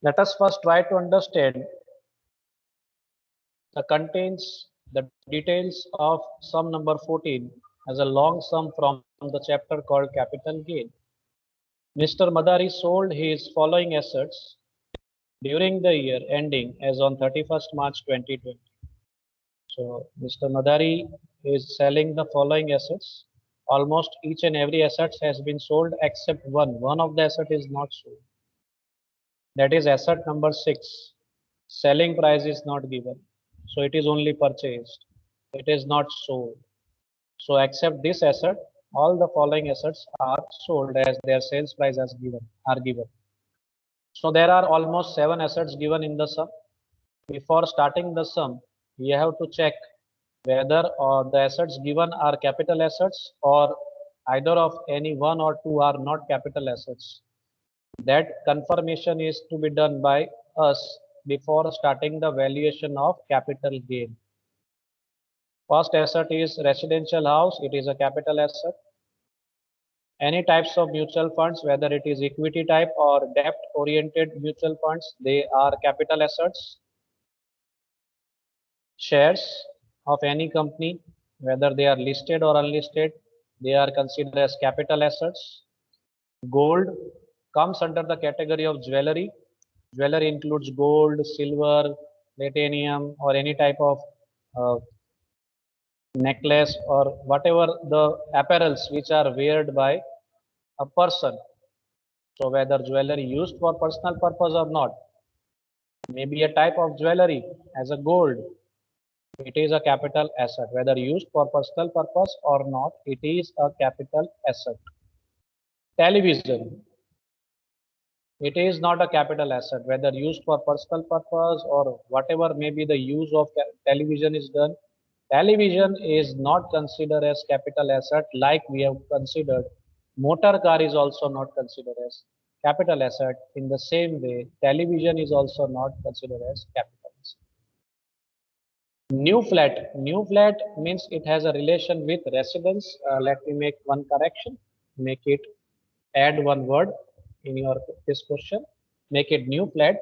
Let us first try to understand the contains the details of sum number 14 as a long sum from the chapter called capital gain. Mr. Madari sold his following assets during the year ending as on 31st March 2020. So Mr. Madari is selling the following assets. Almost each and every asset has been sold except one. One of the asset is not sold. That is asset number 6. Selling price is not given. So it is only purchased. It is not sold. So except this asset, all the following assets are sold as their sales price are given. So there are almost 7 assets given in the sum. Before starting the sum, we have to check whether the assets given are capital assets or either of any one or two are not capital assets. That confirmation is to be done by us before starting the valuation of capital gain. First asset is residential house. It is a capital asset. Any types of mutual funds, whether it is equity type or debt oriented mutual funds, they are capital assets. Shares of any company, whether they are listed or unlisted, they are considered as capital assets. Gold comes under the category of jewelry. Jewelry includes gold, silver, platinum, or any type of necklace or whatever the apparels which are worn by a person. So whether jewelry used for personal purpose or not, maybe a type of jewelry as a gold, it is a capital asset. Whether used for personal purpose or not, it is a capital asset. Television, it is not a capital asset, whether used for personal purpose or whatever may be the use of television is done. Television is not considered as capital asset like we have considered. Motor car is also not considered as capital asset. In the same way, television is also not considered as capital asset. New flat means it has a relation with residence. Let me make one correction. Make it add one word in your this question. Make it new flat,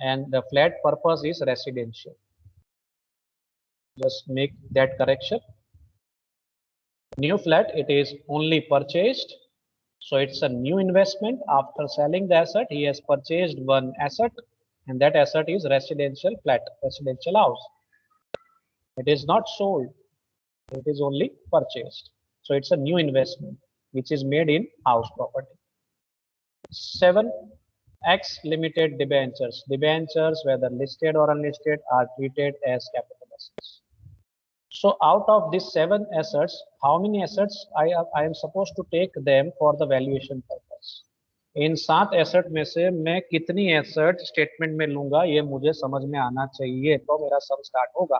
and the flat purpose is residential. Just make that correction. New flat, it is only purchased, so it's a new investment. After selling the asset, he has purchased one asset, and that asset is residential flat, residential house. It is not sold, it is only purchased. So it's a new investment which is made in house property. 7. Ex limited debentures. Debentures, whether listed or unlisted, are treated as capital assets. So out of these 7 assets, how many assets I am supposed to take them for the valuation purpose? In 7 asset में से मैं कितनी asset statement में लूंगा, ये मुझे समझ में आना चाहिए, तो मेरा सम स्टार्ट होगा.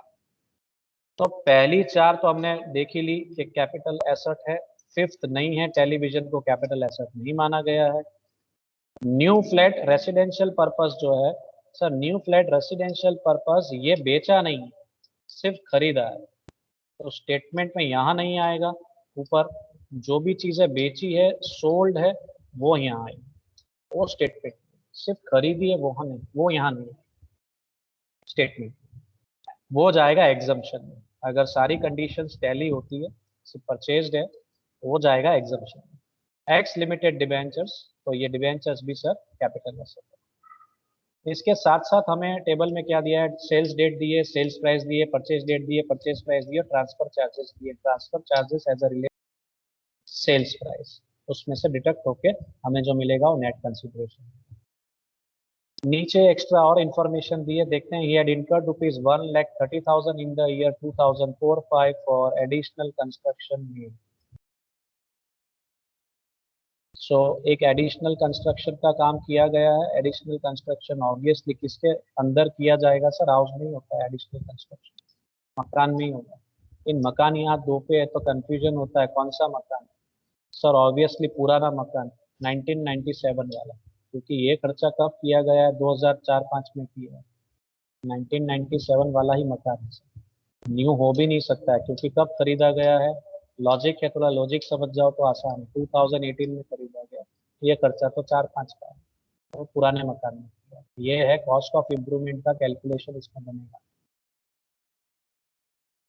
तो पहली 4 तो हमने देख ही ली कि कैपिटल एसेट है. 5th नहीं है, टेलीविजन को कैपिटल एसेट नहीं माना गया है. न्यू फ्लैट रेसिडेंशियल पर्पस जो है sir, new flat residential purpose ये बेचा नहीं, सिर्फ खरीदा है, तो स्टेटमेंट में यहाँ नहीं आएगा. ऊपर जो भी चीजें बेची है, सोल्ड है, वो यहाँ आएगी. वो स्टेटमेंट सिर्फ खरीदी है, वहां नहीं, वो यहाँ नहीं स्टेटमेंट, वो जाएगा एग्जम्पशन में. अगर सारी कंडीशंस टैली होती है, सिर्फ परचेज्ड है, वो जाएगा एग्जम्पशन में. एक्स लिमिटेड डिबेंचर्स, तो ये डिबेंचर्स भी सर कैपिटल एसेट है. इसके साथ साथ हमें टेबल में क्या दिया है, सेल्स डेट दिए, सेल्स प्राइस दिए, परचेज डेट दिए, परचेज प्राइस दिए, ट्रांसफर चार्जेस दिए. Transfer charges as a related sales price, उसमें से डिडक्ट होके हमें जो मिलेगा वो नेट कंसिडरेशन. नीचे एक्स्ट्रा और इंफॉर्मेशन दिए, देखते हैं. He had incurred ₹1,30,000 in the year 2004-5 for additional construction need. So एक एडिशनल कंस्ट्रक्शन का काम किया गया है. एडिशनल कंस्ट्रक्शन ऑब्वियसली किसके अंदर किया जाएगा सर, हाउस में ही होता है एडिशनल कंस्ट्रक्शन, मकान में ही होगा. इन मकान यहाँ 2 पे है तो कंफ्यूजन होता है कौन सा मकान सर. ऑब्वियसली पुराना मकान 1997 वाला, क्योंकि ये खर्चा कब किया गया है, 2004-5 में किया है. 1997 वाला ही मकान है सर, न्यू हो भी नहीं सकता है, क्योंकि कब खरीदा गया है. लॉजिक है, थोड़ा लॉजिक समझ जाओ तो आसान है. 2018 में खरीदा गया, ये खर्चा तो 4-5 का है, तो पुराने मकान में किया. ये है कॉस्ट ऑफ इम्प्रूवमेंट का कैलकुलेशन इसमें बनेगा।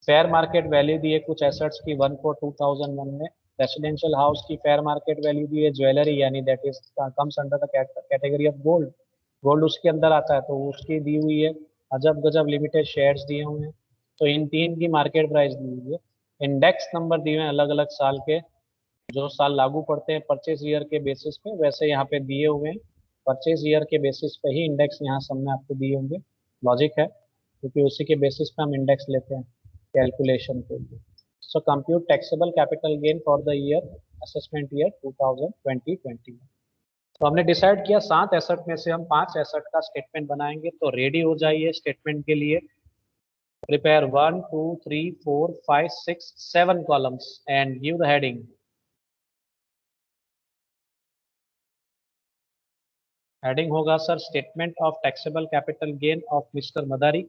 फेयर मार्केट वैल्यू दी है कुछ एसेट्स की 1 for 2001 में। रेसिडेंशियल हाउस की फेयर मार्केट वैल्यू दी है ज्वेलरी, यानी that is comes under the category of gold, gold उसके अंदर आता है, तो उसकी दी हुई है। अजब गजब लिमिटेड शेयर्स दिए हुए हैं, तो इन तीन की मार्केट प्राइस दी हुई है। इंडेक्स नंबर दिए हुए हैं अलग अलग साल के, जो साल लागू पड़ते हैं परचेज ईयर के बेसिस पे, वैसे यहाँ पे दिए हुए हैं परचेज ईयर के बेसिस पे ही इंडेक्स यहाँ सब में आपको दिए होंगे। लॉजिक है, क्योंकि उसी के बेसिस पे हम इंडेक्स लेते हैं कैलकुलेशन के लिए। So compute taxable capital gain for the year assessment year 2020। तो हमने डिसाइड किया 7 एसेट में से हम 5 एसेट का स्टेटमेंट बनाएंगे, तो रेडी हो जाइए स्टेटमेंट के लिए। Prepare 1 2 3 4 5 6 7 columns and give the heading. Heading होगा sir statement of taxable capital gain of mister Madari,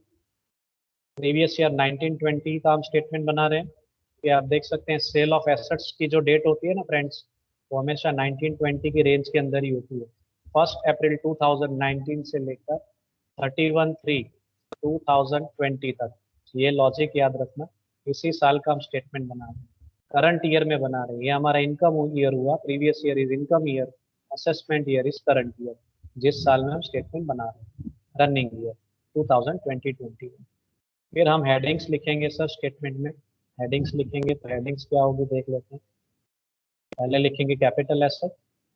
previous year 1920 का हम स्टेटमेंट बना रहे हैं। ये आप देख सकते हैं सेल ऑफ एसेट्स की जो डेट होती है ना फ्रेंड्स, वो हमेशा 1920 की रेंज के अंदर ही होती है। 1 अप्रैल 2019 से लेकर 31/3/2020 तक, ये लॉजिक याद रखना। इसी साल का हम स्टेटमेंट बना रहे हैं, करंट ईयर में बना रहे हैं। ये हमारा इनकम ईयर हुआ, previous year is income year, assessment year is current year, जिस साल में हम स्टेटमेंट बना रहे हैं, रनिंग ईयर 2020। फिर हम हेडिंग्स लिखेंगे सर स्टेटमेंट में। हेडिंग्स लिखेंगे तो हेडिंग्स क्या होगी देख लेते हैं। पहले लिखेंगे कैपिटल एसेट,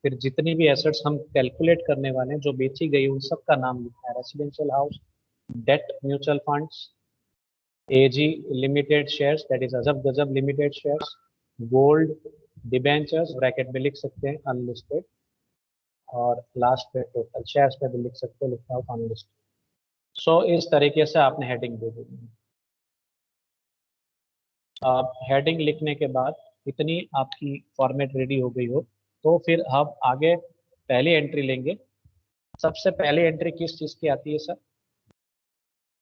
फिर जितनी भी एसेट्स हम कैलकुलेट करने वाले हैं जो बेची गई उन सब का नाम लिखना है। Residential house, debt mutual funds, AG limited shares that is अजब गजब limited shares, gold, debentures bracket में लिख सकते हैं अनलिस्टेड, और लास्ट पे टोटल शेयर्स पे भी लिख सकते हैं, लिखा हो अनलिस्टेड। सो इस तरीके से आपने हेडिंग दे दी। आप हेडिंग लिखने के बाद इतनी आपकी फॉर्मेट रेडी हो गई हो, तो फिर हम आगे पहली एंट्री लेंगे। सबसे पहली एंट्री किस चीज़ की आती है सर?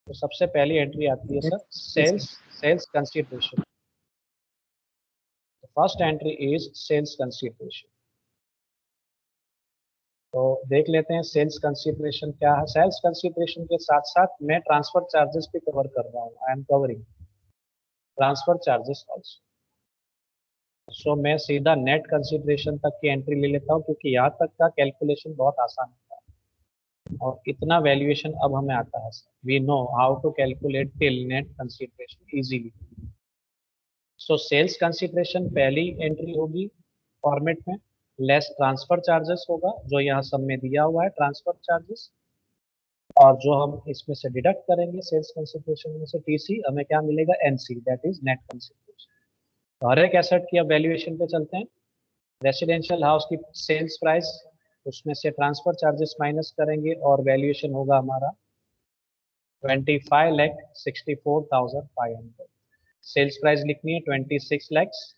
तो सबसे पहली एंट्री आती है sir sales, sales consideration. First entry is sales consideration. तो देख लेते हैं सेल्स कंसिडरेशन क्या है। सेल्स कंसिडरेशन के साथ साथ मैं ट्रांसफर चार्जेस भी कवर कर रहा हूँ, I am covering transfer charges also. So मैं सीधा नेट कंसिडरेशन तक की एंट्री ले लेता हूँ, क्योंकि यहाँ तक का कैलकुलेशन बहुत आसान होता है और इतना वैल्यूएशन अब हमें आता है। We know how to calculate till net consideration easily. So sales consideration पहली एंट्री होगी फॉर्मेट में, लेस ट्रांसफर चार्जेस होगा जो यहाँ सब में दिया हुआ है ट्रांसफर चार्जेस, और जो हम इसमें से डिडक्ट करेंगे सेल्स कंसिडरेशन में से टीसी, हमें क्या मिलेगा? NC that is net consideration. तो हर एक एसेट की अब वैल्यूएशन पे चलते हैं। रेसिडेंशियल हाउस की सेल्स प्राइस, उसमें से ट्रांसफर चार्जेस माइनस करेंगे और वैल्यूएशन होगा हमारा 25,64,500। सेल्स प्राइस लिखनी है 26 लैक्स,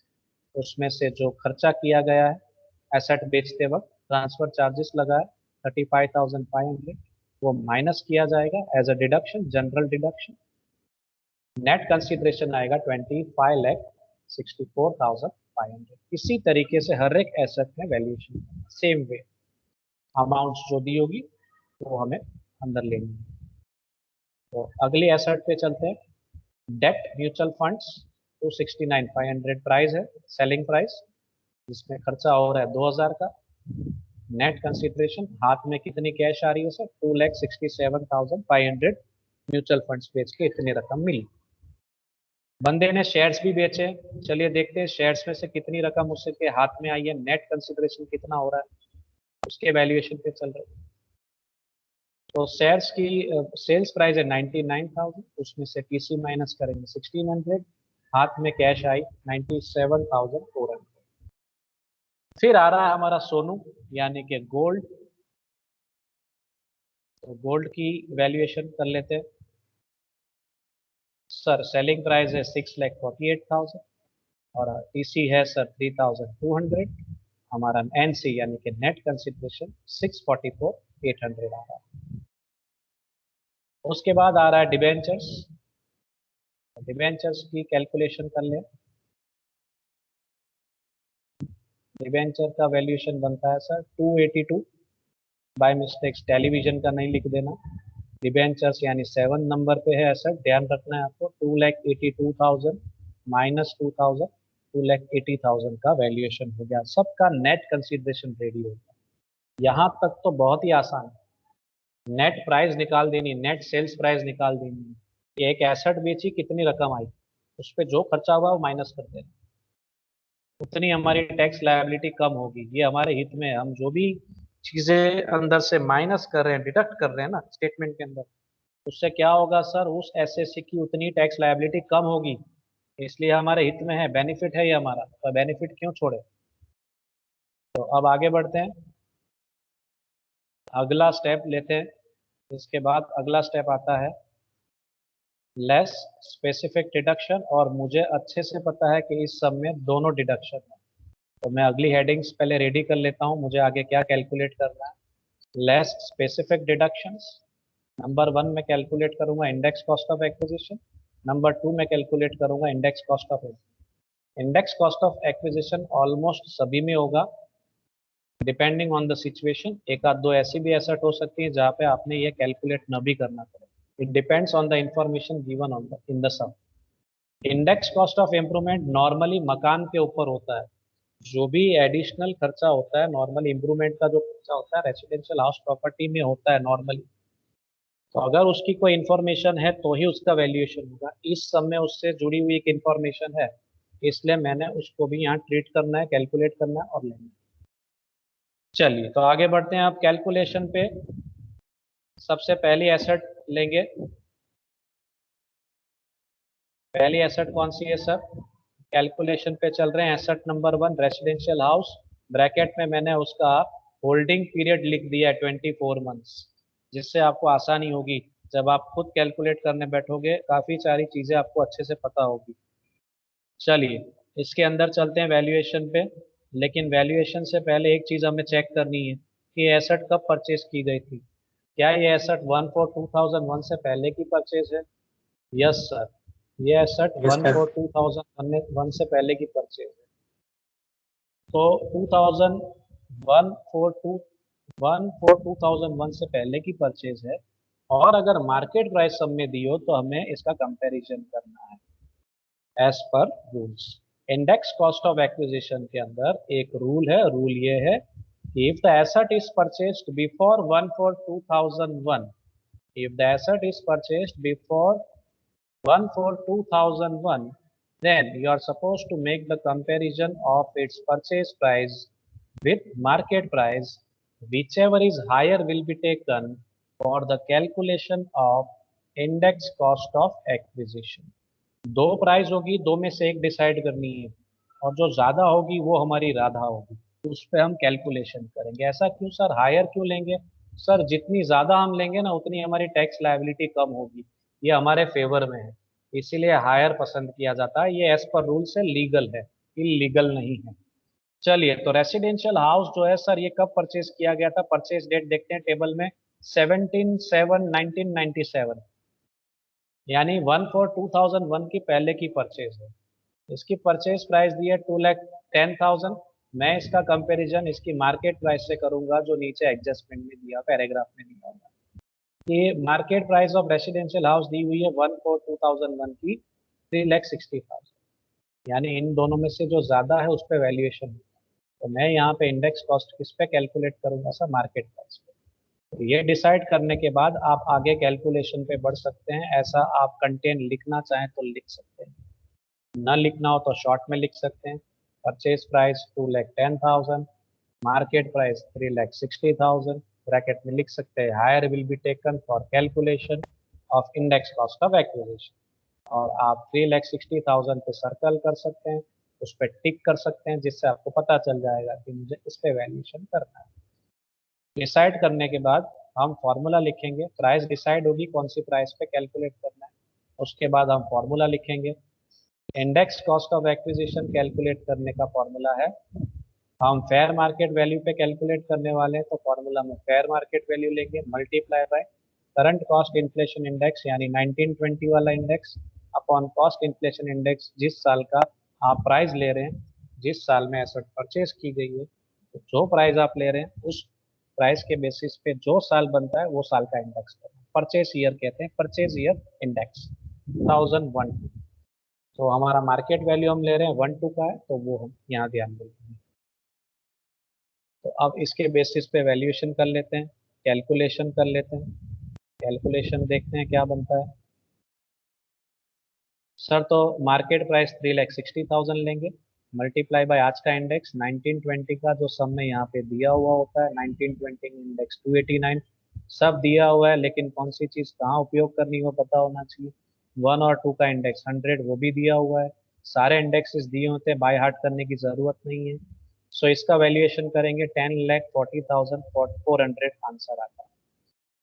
उसमें से जो खर्चा किया गया है एसेट बेचते वक्त, ट्रांसफर चार्जेस लगा है 35,500, वो माइनस किया जाएगा as a deduction, general deduction. Net consideration आएगा 25,64,500। इसी तरीके से हर एक एसेट में वैल्यूएशन सेम वे, अमाउंट जो दी होगी वो हमें अंदर लेनी है। तो अगली एसेट पे चलते हैं। डेट म्यूचुअल फंड्स 269,500 प्राइस है, सेलिंग प्राइस, जिसमें खर्चा हो रहा है 2,000 का। नेट कंसिडरेशन, हाथ में कितनी कैश आ रही है सर? 2,67,500 म्यूचुअल फंड्स बेच के इतनी रकम मिली। बंदे ने शेयर्स भी बेचे, चलिए देखते हैं शेयर्स में से कितनी रकम उसके हाथ में आई है, नेट कंसिडरेशन कितना हो रहा है, उसके वैल्यूएशन पे चल रहा है। तो शेयर्स की सेल्स प्राइस है 99,000, उसमें से टीसी माइनस करेंगे 1,600, हाथ में कैश आई 97,400। फिर आ रहा है हमारा सोनू, यानी कि गोल्ड। तो गोल्ड की वैल्यूएशन कर लेते हैं सर। सेलिंग प्राइस है 6,48,000 और टीसी है सर 3,200। हमारा एनसी यानी कि नेट कंसिडरेशन 644,800 आ रहा है। उसके बाद आ रहा है डिबेंचर्स। डिबेंचर्स की कैलकुलेशन कर लें। डिबेंचर का वैल्यूएशन बनता है सर 282 बाय मिस्टेक्स टेलीविजन का नहीं लिख देना। डिबेंचर्स यानी 7 नंबर पे है एसेट, ध्यान रखना है आपको। 2,82,000 माइनस 2,000, 2,80,000 का वैल्यूएशन हो गया, सबका नेट कंसिडरेशन रेडी हो गया। यहाँ तक तो बहुत ही आसान है। नेट प्राइस निकाल देनी, नेट सेल्स प्राइस निकाल देनी। ये एक एसेट बेची, कितनी रकम आई, उस पर जो खर्चा हुआ वो माइनस कर देना, उतनी हमारी टैक्स लायबिलिटी कम होगी। ये हमारे हित में है। हम जो भी चीजें अंदर से माइनस कर रहे हैं, डिडक्ट कर रहे हैं ना स्टेटमेंट के अंदर, उससे क्या होगा सर, उस एसएससी की उतनी टैक्स लायबिलिटी कम होगी। इसलिए हमारे हित में है, बेनिफिट है ये हमारा, तो बेनिफिट क्यों छोड़े। तो अब आगे बढ़ते हैं, अगला स्टेप लेते हैं। इसके बाद अगला स्टेप आता है लेस स्पेसिफिक डिडक्शन, और मुझे अच्छे से पता है कि इस सब में दोनों डिडक्शन है। तो मैं अगली हेडिंग्स पहले रेडी कर लेता हूँ, मुझे आगे क्या कैलकुलेट करना है। लेस स्पेसिफिक डिडक्शंस, नंबर 1 में कैलकुलेट करूंगा index cost of acquisition, number 2 में कैलकुलेट करूंगा index cost of. Index cost of acquisition almost सभी में होगा, डिपेंडिंग ऑन द सिचुएशन। एक आध दो ऐसी भी एसेट हो सकती है जहाँ पे आपने ये कैलकुलेट न भी करना पड़े। It depends on the information given on the in the sum. Index cost of improvement normally मकान के ऊपर होता है। जो भी एडिशनल खर्चा होता है, नॉर्मल इम्प्रूवमेंट का जो खर्चा होता है रेसिडेंशियल हाउस प्रॉपर्टी में होता है नॉर्मली, तो अगर उसकी कोई इन्फॉर्मेशन है तो ही उसका वैल्यूएशन होगा। इस सब में उससे जुड़ी हुई एक इन्फॉर्मेशन है, इसलिए मैंने उसको भी यहाँ ट्रीट करना है, कैलकुलेट करना है और लेना है। चलिए तो आगे बढ़ते हैं आप कैलकुलेशन पे। सबसे पहली एसेट लेंगे, पहली एसेट कौन सी है सर, कैलकुलेशन पे चल रहे हैं। Asset number 1 residential house, bracket में मैंने उसका होल्डिंग पीरियड लिख दिया है 24 मंथ्स, जिससे आपको आसानी होगी। जब आप खुद कैलकुलेट करने बैठोगे काफ़ी सारी चीज़ें आपको अच्छे से पता होगी। चलिए इसके अंदर चलते हैं वैल्यूएशन पे, लेकिन वैल्यूएशन से पहले एक चीज़ हमें चेक करनी है कि एसेट कब परचेज की गई थी। क्या ये एसेट 1/4/2001 से पहले की परचेज है। यस सर, ये एसेट यस सर। 1/4/2001 से पहले की परचेज है। तो 1/4/2001 से पहले की परचेज है, और अगर मार्केट प्राइस सब में दी हो तो हमें इसका कंपैरिजन करना है as per rules. Index cost of acquisition के अंदर एक रूल है, रूल ये है कि if the asset is purchased before 1/4/2001, if the asset is purchased before 1/4/2001, then you are supposed to make the comparison of its purchase price with market price. Whichever is higher will be taken for the calculation of index cost of acquisition. दो price होगी, दो में से एक decide करनी है, और जो ज्यादा होगी वो हमारी राधा होगी, तो उस पर हम कैलकुलेशन करेंगे। ऐसा क्यों सर, हायर क्यों लेंगे सर, जितनी ज्यादा हम लेंगे ना उतनी हमारी टैक्स लायबिलिटी कम होगी, ये हमारे फेवर में है, इसीलिए हायर पसंद किया जाता है। ये एज पर रूल से लीगल है, इलीगल नहीं है। चलिए तो रेसिडेंशियल हाउस जो है सर, ये कब परचेज किया गया था, परचेज डेट देखते हैं टेबल में, 17/7/1997, यानी 1/4/2001 की पहले की परचेज है। इसकी परचेज प्राइस दी है 2,10,000। मैं इसका कंपैरिजन इसकी मार्केट प्राइस से करूंगा, जो नीचे एडजस्टमेंट में दिया, पैराग्राफ में दिया हुआ कि market price of residential house दी हुई है 1/4/2001 की 3,60,000, यानी इन दोनों में से जो ज्यादा है उस पर वैल्यूएशन। तो मैं यहाँ पे इंडेक्स कॉस्ट किस पे कैलकुलेट करूंगा सर, मार्केट प्राइस पे। तो ये डिसाइड करने के बाद आप आगे कैलकुलेशन पे बढ़ सकते हैं। ऐसा आप कंटेंट लिखना चाहें तो लिख सकते हैं, न लिखना हो तो शॉर्ट में लिख सकते हैं। Purchase price 2,10,000, market price 3,60,000, bracket में लिख सकते हैं higher will be taken for calculation of index cost of acquisition, और आप 3,60,000 पे सर्कल कर सकते हैं, उस पर टिक कर सकते हैं, जिससे आपको पता चल जाएगा कि मुझे इस पे वैल्यूएशन करना है। डिसाइड करने के बाद हम फॉर्मूला लिखेंगे, प्राइस डिसाइड होगी कौन सी प्राइस पे कैलकुलेट करना है, उसके बाद हम फॉर्मूला लिखेंगे। Index cost of acquisition calculate करने का फॉर्मूला है, हम फेयर मार्केट वैल्यू पे कैलकुलेट करने वाले हैं, तो फॉर्मूला में फेयर मार्केट वैल्यू लेंगे multiply by current cost inflation index, यानी 1920 वाला index, upon cost inflation index, जिस साल का आप प्राइस ले रहे हैं, जिस साल में एसेट परचेज की गई है, तो जो प्राइस आप ले रहे हैं उस प्राइस के बेसिस पे जो साल बनता है वो साल का इंडेक्स करना है। परचेज ईयर कहते हैं, परचेज ईयर इंडेक्स 2001। तो हमारा मार्केट वैल्यू हम ले रहे हैं 12 का है, तो वो हम यहाँ ध्यान देंगे। तो अब इसके बेसिस पे वैल्यूएशन कर लेते हैं, कैलकुलेशन कर लेते हैं। कैलकुलेशन देखते हैं क्या बनता है। सर तो मार्केट प्राइस 3,60,000 लेंगे, मल्टीप्लाई बाय आज का इंडेक्स 1920 का जो सब में यहाँ पे दिया हुआ होता है, 1920 इंडेक्स 289 सब दिया हुआ है, लेकिन कौन सी चीज कहाँ उपयोग करनी हो पता होना चाहिए। 1 और 2 का इंडेक्स 100 वो भी दिया हुआ है, सारे इंडेक्सेस दिए होते हैं, बाय हार्ट करने की जरूरत नहीं है। सो इसका वैल्यूएशन करेंगे 10,40,400 आंसर आता है।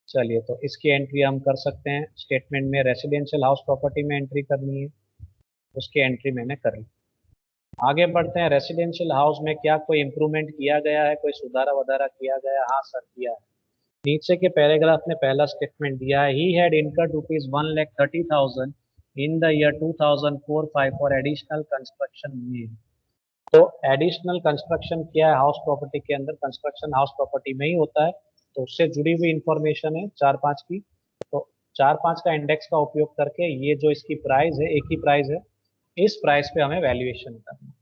चलिए तो इसकी एंट्री हम कर सकते हैं स्टेटमेंट में, रेसिडेंशियल हाउस प्रॉपर्टी में एंट्री करनी है, उसकी एंट्री मैंने कर ली। आगे बढ़ते हैं, रेसिडेंशियल हाउस में क्या कोई इंप्रूवमेंट किया गया है, कोई सुधारा वधारा किया गया है? हाँ सर किया है। नीचे के पैराग्राफ में पहला स्टेटमेंट दिया है, ही had incurred ₹1,30,000 in the year 2004-5 for additional construction में। तो एडिशनल कंस्ट्रक्शन किया है हाउस प्रॉपर्टी के अंदर, कंस्ट्रक्शन हाउस प्रॉपर्टी में ही होता है, तो उससे जुड़ी हुई इंफॉर्मेशन है 4-5 की। तो 4-5 का इंडेक्स का उपयोग करके ये जो इसकी प्राइस है, एक ही प्राइस है, इस प्राइस पे हमें वैल्यूएशन करना है।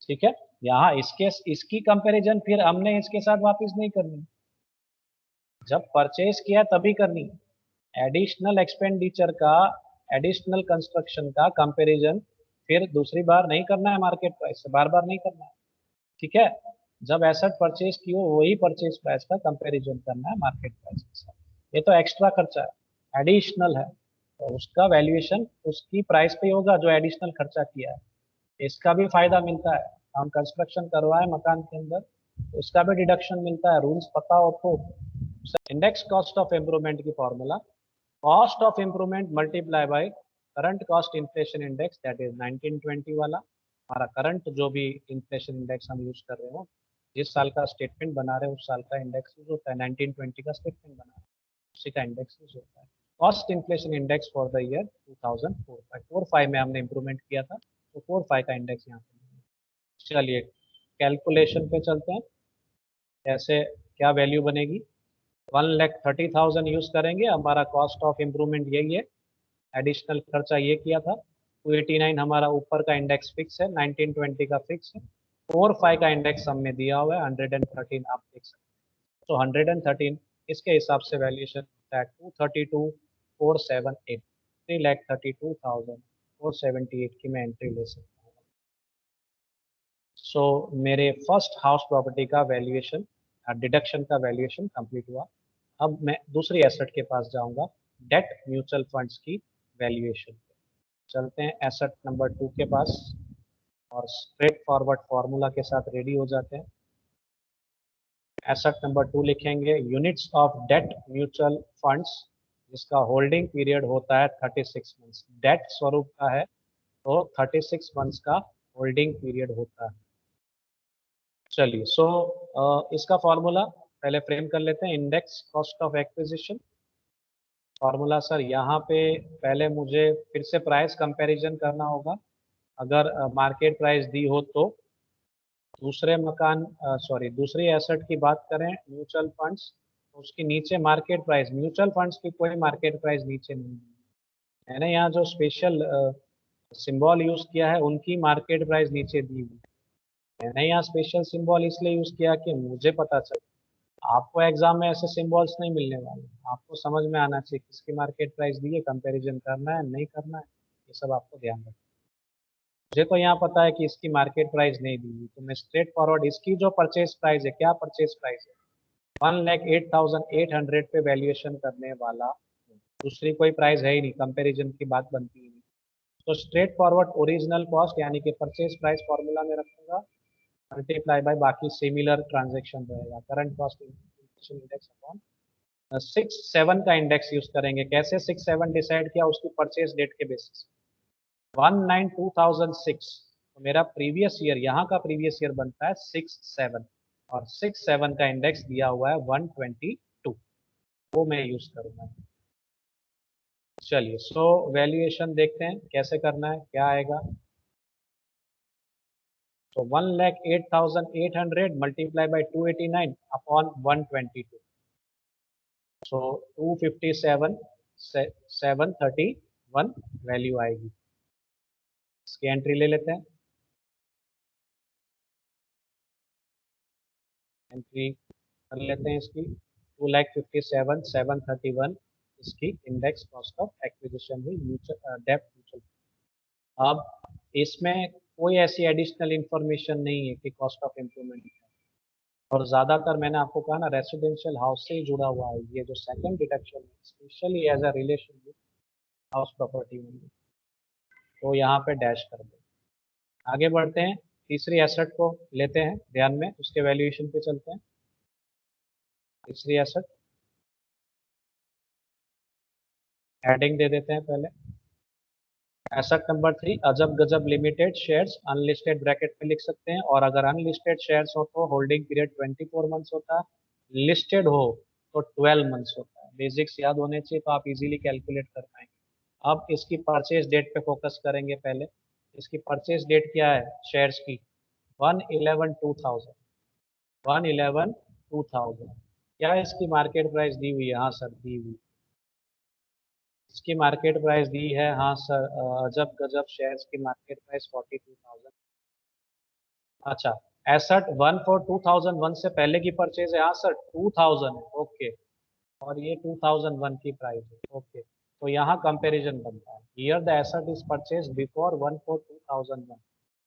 ठीक है, यहाँ इसके इसकी कंपैरिजन फिर हमने इसके साथ वापस नहीं करनी, जब परचेज किया तभी करनी। एडिशनल एक्सपेंडिचर का, एडिशनल कंस्ट्रक्शन का कंपैरिजन फिर दूसरी बार नहीं करना है मार्केट प्राइस से, बार बार नहीं करना है। ठीक है, जब एसेट परचेज की हो वही परचेज प्राइस का कंपैरिजन करना है मार्केट प्राइस के साथ। ये तो एक्स्ट्रा खर्चा है, एडिशनल है, तो उसका वैल्यूएशन उसकी प्राइस पे होगा जो एडिशनल खर्चा किया है। इसका भी फायदा मिलता है, हम कंस्ट्रक्शन करवाए मकान के अंदर तो उसका भी डिडक्शन मिलता है, रूल्स पता हो तो। इंडेक्स कॉस्ट ऑफ इम्प्रूवमेंट की formula, cost of improvement multiply by current cost inflation index, that is 1920 वाला। हमारा करंट जो भी इन्फ्लेशन इंडेक्स हम यूज कर रहे हो, जिस साल का स्टेटमेंट बना रहे हो उस साल का इंडेक्स यूज होता है, 1920 का स्टेटमेंट बना रहे हो उसी का इंडेक्स यूज होता है। Cost inflation index for the year 2004-5 में हमने इम्प्रूवमेंट किया था, तो 4-5 का इंडेक्स यहाँ पे। चलिए कैलकुलेशन पे चलते हैं, कैसे क्या वैल्यू बनेगी। 1,30,000 यूज करेंगे, हमारा कॉस्ट ऑफ इम्प्रूवमेंट यही है, एडिशनल खर्चा ये किया था। 289 हमारा ऊपर का इंडेक्स फिक्स है, 1920 का फिक्स है, 4-5 का इंडेक्स हमें दिया हुआ है 113, आप देख सकते हैं। तो 113 इसके हिसाब से वैल्यूएशन होता है 232,478, 3,32,478 की मैं एंट्री ले सकता हूँ। सो मेरे फर्स्ट हाउस प्रॉपर्टी का वैल्यूएशन, डिडक्शन का वैल्यूएशन कंप्लीट हुआ। अब मैं दूसरी एसेट के पास जाऊंगा, डेट म्यूचुअल फंड्स की वैल्यूएशन। चलते हैं एसेट नंबर 2 के पास और स्ट्रेट फॉरवर्ड फॉर्मूला के साथ रेडी हो जाते हैं। एसेट नंबर 2 लिखेंगे, units of debt mutual funds जिसका होल्डिंग पीरियड होता है 36 मंथ्स, डेट स्वरूप का है तो 36 मंथ्स का होल्डिंग पीरियड होता है। चलिए इसका फॉर्मूला पहले फ्रेम कर लेते हैं, index cost of acquisition. Formula sir यहाँ पे पहले मुझे फिर से प्राइस कंपैरिजन करना होगा, अगर मार्केट प्राइस दी हो तो। दूसरे मकान सॉरी दूसरी एसेट की बात करें म्यूचुअल फंड्स, उसके नीचे मार्केट प्राइस, म्यूचुअल फंड्स की कोई मार्केट प्राइस नीचे नहीं है। मैंने यहाँ जो स्पेशल सिंबल यूज किया है उनकी मार्केट प्राइस नीचे दी हुई है। मैंने यहाँ स्पेशल सिंबल इसलिए यूज किया कि मुझे पता चले, आपको एग्जाम में ऐसे सिंबल्स नहीं मिलने वाले, आपको समझ में आना चाहिए किसकी मार्केट प्राइस दी है, कंपैरिजन करना है नहीं करना है, ये सब आपको ध्यान रखना। मुझे तो यहाँ पता है कि इसकी मार्केट प्राइस नहीं दी हुई, तो मैं स्ट्रेट फॉरवर्ड इसकी जो परचेज प्राइस है, क्या परचेज प्राइस है, 1,08,800 पे वैल्यूएशन करने वाला हूँ। दूसरी कोई प्राइस है ही नहीं, कंपैरिजन की बात बनती ही नहीं। तो स्ट्रेट फॉरवर्ड ओरिजिनल कॉस्ट यानी कि परचेज प्राइस फॉर्मूला में रखूंगा, मल्टीप्लाई बाय बाकी सिमिलर ट्रांजेक्शन रहेगा, करंट कॉस्ट इंडेक्स अपॉन 6-7 का इंडेक्स यूज करेंगे। कैसे 6-7 डिसाइड किया, उसकी परचेज डेट के बेसिस 1/9/2006, तो मेरा प्रीवियस ईयर, यहाँ का प्रीवियस ईयर बनता है 6-7 और 6-7 का इंडेक्स दिया हुआ है 122, वो मैं यूज करूंगा। चलिए वैल्यूएशन देखते हैं कैसे करना है, क्या आएगा। So 1,08,800 multiplied by 289 upon 122. So 257 731 value आएगी। इसकी एंट्री ले लेते हैं। एंट्री कर लेते हैं इसकी 2,57,731 इसकी इंडेक्स कॉस्ट ऑफ एक्विजिशन हुई डेप्ट म्यूचुअल। अब इसमें कोई ऐसी एडिशनल इंफॉर्मेशन नहीं है कि कॉस्ट ऑफ इम्प्रूवमेंट है, और ज़्यादातर मैंने आपको कहा ना रेसिडेंशियल हाउस से ही जुड़ा हुआ है ये जो सेकंड डिडक्शन है, specially as a relation with house property में, तो यहाँ पे डैश कर दो। आगे बढ़ते हैं, तीसरी एसेट को लेते हैं ध्यान में, उसके वैल्यूएशन पे चलते हैं। तीसरी एसेट हेडिंग दे देते हैं पहले, एसेट नंबर 3 अजब गजब लिमिटेड शेयर्स, अनलिस्टेड ब्रैकेट में लिख सकते हैं, और अगर अनलिस्टेड शेयर्स हो तो होल्डिंग पीरियड 24 मंथ्स होता है, लिस्टेड हो तो 12 मंथ्स होता है। बेसिक्स याद होने चाहिए तो आप इजीली कैलकुलेट कर पाएंगे। अब इसकी परचेज डेट पे फोकस करेंगे। पहले इसकी परचेज डेट क्या है शेयर्स की, 1/11/2000, 1/11/2000। क्या इसकी मार्केट प्राइस दी हुई है? हाँ सर दी हुई, इसकी मार्केट प्राइस दी है। हाँ सर, अजब गजब शेयर्स की मार्केट प्राइस 42,000। अच्छा, एसेट 1 for 2001 से पहले की परचेज है। हाँ सर 2000 है, ओके, और ये 2001 की प्राइस है, ओके। तो यहाँ कंपैरिजन बनता है, here the asset is purchase before 1 for 2001।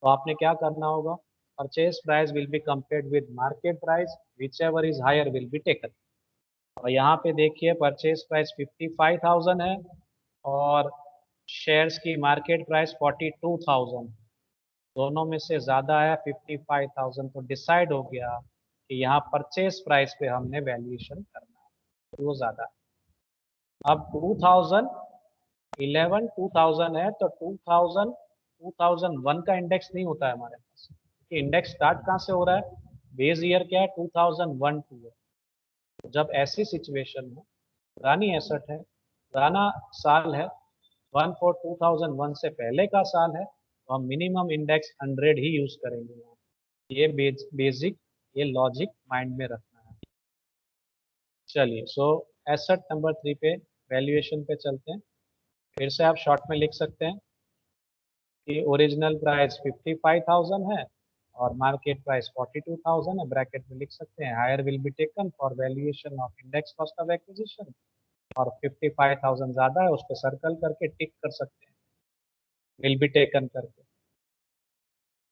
तो आपने क्या करना होगा, purchase price will be compared with market price, whichever is higher will be taken. और यहाँ पे देखिए परचेज प्राइस 55,000 है और शेयर्स की मार्केट प्राइस 42,000, दोनों में से ज़्यादा है 55,000। तो डिसाइड हो गया कि यहाँ परचेज प्राइस पे हमने वैल्यूएशन करना है, तो वो ज़्यादा है। अब 2011 2000 है तो 2000 2001 का इंडेक्स नहीं होता है हमारे पास, क्योंकि इंडेक्स स्टार्ट कहाँ से हो रहा है, बेस ईयर क्या है 2001-2 है। तो जब ऐसी सिचुएशन में पुरानी एसेट है, पुराना साल है, 1 for 2001 से पहले का साल है, तो हम मिनिमम इंडेक्स 100 ही यूज करेंगे। ये बेसिक ये लॉजिक माइंड में रखना है। चलिए, सो एसेट नंबर 3 पे वैल्यूएशन पे चलते हैं। फिर से आप शॉर्ट में लिख सकते हैं कि ओरिजिनल प्राइस 55,000 है और मार्केट प्राइस 42,000 है, ब्रैकेट में लिख सकते हैं higher will be taken for valuation of index cost of acquisition, और 55,000 ज़्यादा है उस पर सर्कल करके टिक कर सकते हैं विल बी टेकन करके।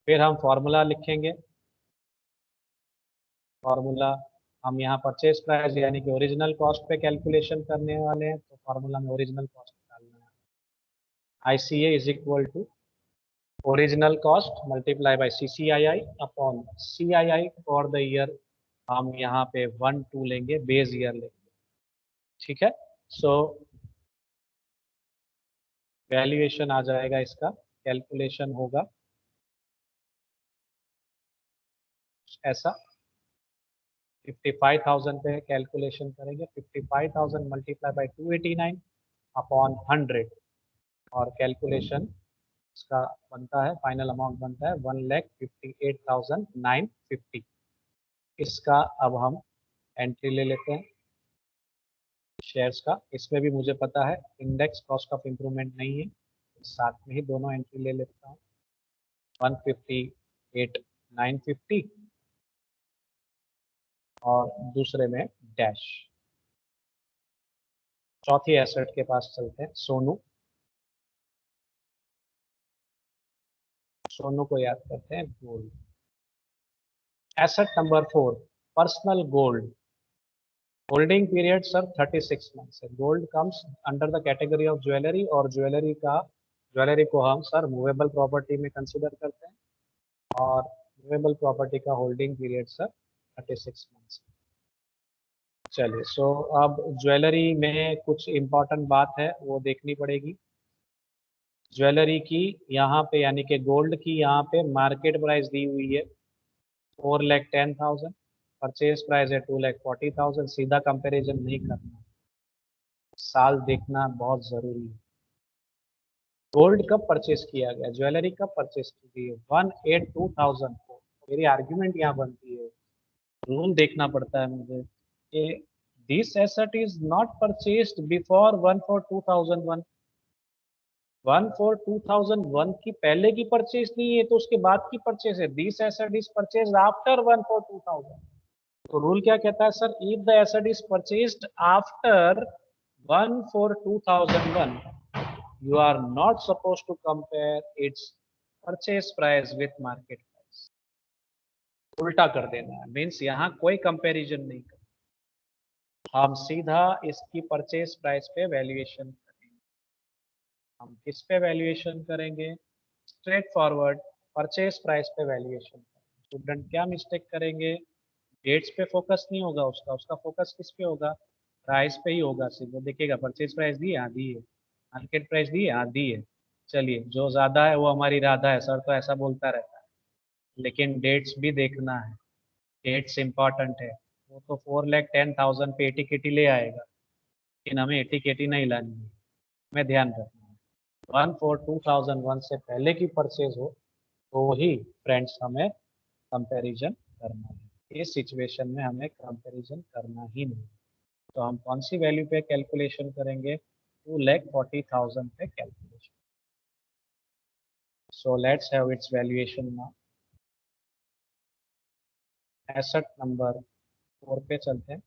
फिर हम फॉर्मूला लिखेंगे, फार्मूला हम यहाँ परचेज प्राइस यानी कि ओरिजिनल कॉस्ट पे कैलकुलेशन करने वाले हैं, तो फार्मूला में ओरिजिनल कॉस्ट डालना है। ICA is equal to original cost multiply by CCII upon CII for the year. हम यहाँ पे 1-2 लेंगे, बेस ईयर लेंगे, ठीक है। सो वैल्यूएशन आ जाएगा, इसका कैलकुलेशन होगा ऐसा, 55,000 पे कैलकुलेशन करेंगे, 55,000 मल्टीप्लाई बाय 289 अपॉन 100, और कैलकुलेशन इसका बनता है, फाइनल अमाउंट बनता है 1,58,950। इसका अब हम एंट्री ले लेते हैं शेयर्स का। इसमें भी मुझे पता है इंडेक्स कॉस्ट ऑफ इम्प्रूवमेंट नहीं है, साथ में ही दोनों एंट्री ले लेता हूँ, 158,950 और दूसरे में डैश। चौथी एसेट के पास चलते हैं, सोनू। सोनू को याद करते हैं, gold. Asset number 4 personal gold, holding period sir 36 months है। Gold comes under the category of jewellery, और ज्वेलरी को हम सर मूवेबल प्रॉपर्टी में कंसिडर करते हैं, और मूवेबल प्रॉपर्टी का होल्डिंग पीरियड सर 36 मंथ्स। चलिए, सो अब ज्वेलरी में कुछ इम्पोर्टेंट बात है वो देखनी पड़ेगी। ज्वेलरी की यहाँ पे यानी कि गोल्ड की यहाँ पे मार्केट प्राइस दी हुई है 4,10,000, परचेज प्राइस है 2,40,000। सीधा कंपैरिजन नहीं करना, साल देखना बहुत जरूरी है। गोल्ड कब परचेज किया गया, ज्वेलरी कब परचेज की गई है, 1/8/2004, मेरी आर्ग्यूमेंट यहाँ बनती है, रूल देखना पड़ता है मुझे कि this asset is not purchased before 1/4/2001। 1/4/2001 की पहले की परचेज नहीं है, तो उसके बाद की परचेज है। This asset is purchase after 1/4/2000। तो रूल क्या कहता है sir, if the asset is purchased after 1/4/2001 you are not supposed to compare its purchase price with market price। उल्टा कर देना है, मीन्स यहाँ कोई कंपैरिजन नहीं कर, हम सीधा इसकी परचेज प्राइस पे वैल्यूएशन करेंगे। हम किस पे वैल्यूएशन करेंगे? स्ट्रेट फॉरवर्ड परचेज प्राइस पे वैल्यूएशन। स्टूडेंट क्या मिस्टेक करेंगे? डेट्स पे फोकस नहीं होगा उसका, उसका फोकस किस पे होगा? प्राइस पे ही होगा। सीधे देखिएगा परचेज प्राइस दी है, आधी है, मार्केट प्राइस दी है, आधी है। चलिए जो ज्यादा है वो हमारी राधा है, सर तो ऐसा बोलता रहता है, लेकिन डेट्स भी देखना है, डेट्स इंपॉर्टेंट है। वो तो 4,10,000 पे एटी केटी ले आएगा, लेकिन हमें एटी केटी नहीं लानी है, हमें ध्यान रखना है 1/4/2001 से पहले की परचेज हो तो ही फ्रेंड्स हमें कंपैरिजन करना है। इस सिचुएशन में हमें कंपैरिजन करना ही नहीं। तो हम कौन सी वैल्यू पे कैलकुलेशन करेंगे? 2,40,000 पे calculation. So let's have it's valuation now. Asset number 4 पे चलते हैं।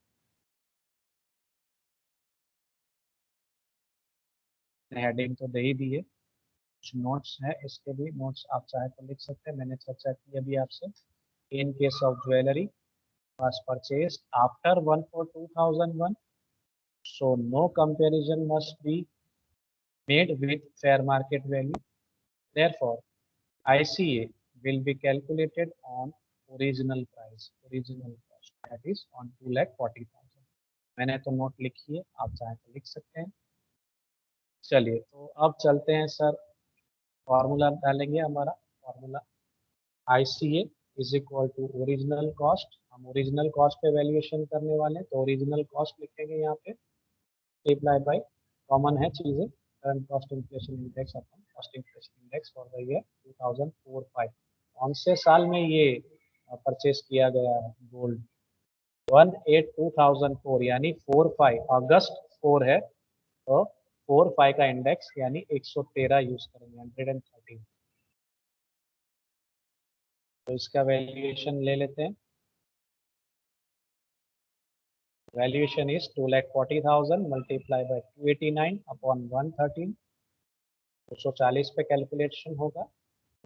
हेडिंग तो दे ही दी है, कुछ नोट्स है, इसके भी नोट्स आप चाहे तो लिख सकते हैं, मैंने चर्चा की अभी आपसे। इन case of jewellery was purchased after 1/4/2001, so no comparison must be made with fair market value. Therefore, ICA will be calculated on original price, original cost, that is on 2,40,000। मैंने तो नोट लिखी है, आप चाहे तो लिख सकते हैं। चलिए तो अब चलते हैं सर, फॉर्मूला डालेंगे। हमारा formula ICA is equal to original cost. हम ओरिजिनल कॉस्ट पे वैल्यूएशन करने वाले हैं, तो ओरिजिनल कॉस्ट लिखेंगे यहाँ पे, मल्टीप्लाई बाय, कॉमन है चीजें, current cost inflation index upon cost inflation index for the year 2004-5। कौन से साल में ये परचेज किया गया है गोल्ड? 1/8/2004, यानी 4/5, अगस्त 4 है तो 4/5 का इंडेक्स यानी 113 यूज करेंगे, 113। तो इसका वैल्यूएशन ले लेते हैं। Valuation is 2,40,000 multiply by 289 upon 113, 240 पे कैलकुलेशन होगा,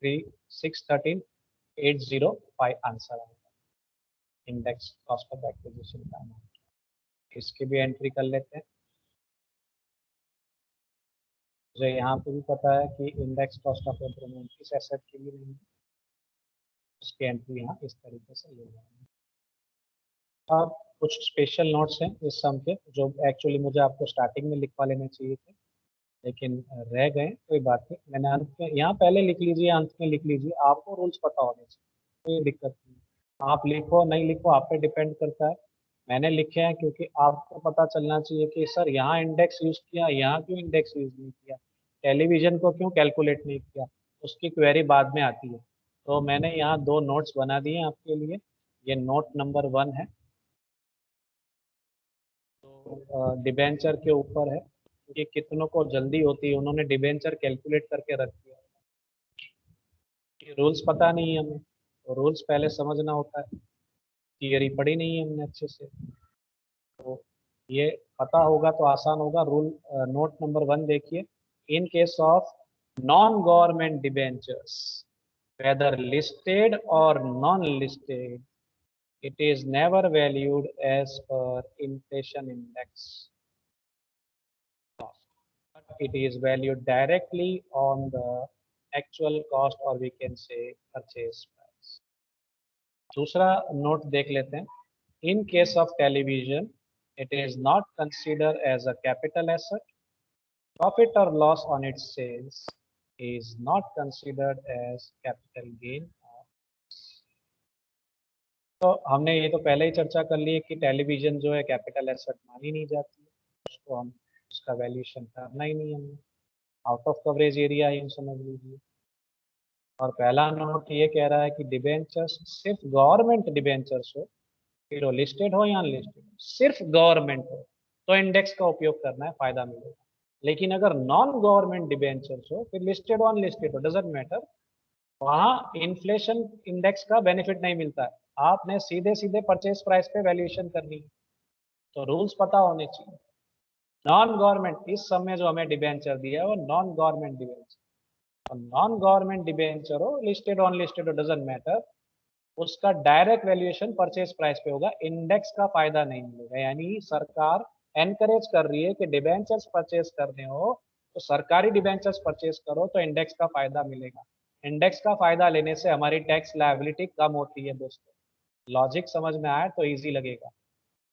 3,613,805 आंसर आएगा इंडेक्स कॉस्ट ऑफ एक्विजिशन का अमाउंट। इसकी भी एंट्री कर लेते हैं। मुझे यहाँ पे भी पता है कि इंडेक्स कॉस्ट ऑफ इम्प्रूवमेंट किस एसेट के लिए नहीं है, उसकी एंट्री यहाँ इस तरीके से ले जाएंगे। अब कुछ स्पेशल नोट्स हैं इस सम के, जो एक्चुअली मुझे आपको स्टार्टिंग में लिखवा लेने चाहिए थे, लेकिन रह गए, कोई बात नहीं। मैंने अंत में यहाँ पहले लिख लीजिए, अंत में लिख लीजिए, आपको रूल्स पता होने चाहिए, कोई दिक्कत नहीं। आप लिखो नहीं लिखो आप पे डिपेंड करता है। मैंने लिखे हैं क्योंकि आपको पता चलना चाहिए कि सर यहाँ इंडेक्स यूज किया, यहाँ क्यों इंडेक्स यूज नहीं किया, टेलीविजन को क्यों कैलकुलेट नहीं किया, उसकी क्वेरी बाद में आती है। तो मैंने यहाँ दो नोट्स बना दिए हैं आपके लिए। ये नोट नंबर 1 है, तो डिबेंचर के ऊपर है, क्योंकि कितनों को जल्दी होती है, उन्होंने डिबेंचर कैलकुलेट करके रख दिया। रूल्स पता नहीं है हमें, तो रूल्स पहले समझना होता है, थियरी पढ़ी नहीं है हमने अच्छे से, तो ये पता होगा तो आसान होगा। रूल नोट नंबर 1 देखिए। In case of non government debentures, whether listed और non listed, it is never valued as per inflation index cost, but it is valued directly on the actual cost, or we can say purchase price। दूसरा note देख लेते हैं। इन case of television, it is not considered as a capital asset, profit or loss on its sales is not considered as capital gain। तो हमने ये तो पहले ही चर्चा कर ली है कि टेलीविजन जो है कैपिटल एसेट मानी नहीं जाती है, उसको हम उसका वैल्यूएशन करना ही नहीं है, हमें आउट ऑफ कवरेज एरिया ही हम समझ लीजिए। और पहला नोट ये कह रहा है कि डिबेंचर्स सिर्फ गवर्नमेंट डिबेंचर्स हो, फिर वो लिस्टेड हो या अनलिस्टेड, सिर्फ गवर्नमेंट हो तो इंडेक्स का उपयोग करना है, फायदा मिलेगा। लेकिन अगर नॉन गवर्नमेंट डिबेंचर्स हो, फिर लिस्टेड हो अनलिस्टेड हो, डजेंट मैटर, वहां इन्फ्लेशन इंडेक्स का बेनिफिट नहीं मिलता है। आपने सीधे सीधे परचेज प्राइस पे वैल्यूएशन करनी है, तो रूल्स पता होने चाहिए। नॉन गवर्नमेंट, इस समय जो हमें डिबेंचर दिया है वो नॉन गवर्नमेंट डिबेंचर, और नॉन गवर्नमेंट डिबेंचर हो, लिस्टेड ऑन लिस्टेड हो, डजेंट मैटर, उसका डायरेक्ट वैल्यूएशन परचेज प्राइस पे होगा, इंडेक्स का फायदा नहीं मिलेगा। यानी सरकार एनकरेज कर रही है कि डिबेंचर्स परचेज करने हो तो सरकारी डिबेंचर्स परचेज करो तो इंडेक्स का फायदा मिलेगा। इंडेक्स का फायदा लेने से हमारी टैक्स लायबिलिटी कम होती है दोस्तों। लॉजिक समझ में आए तो इजी लगेगा।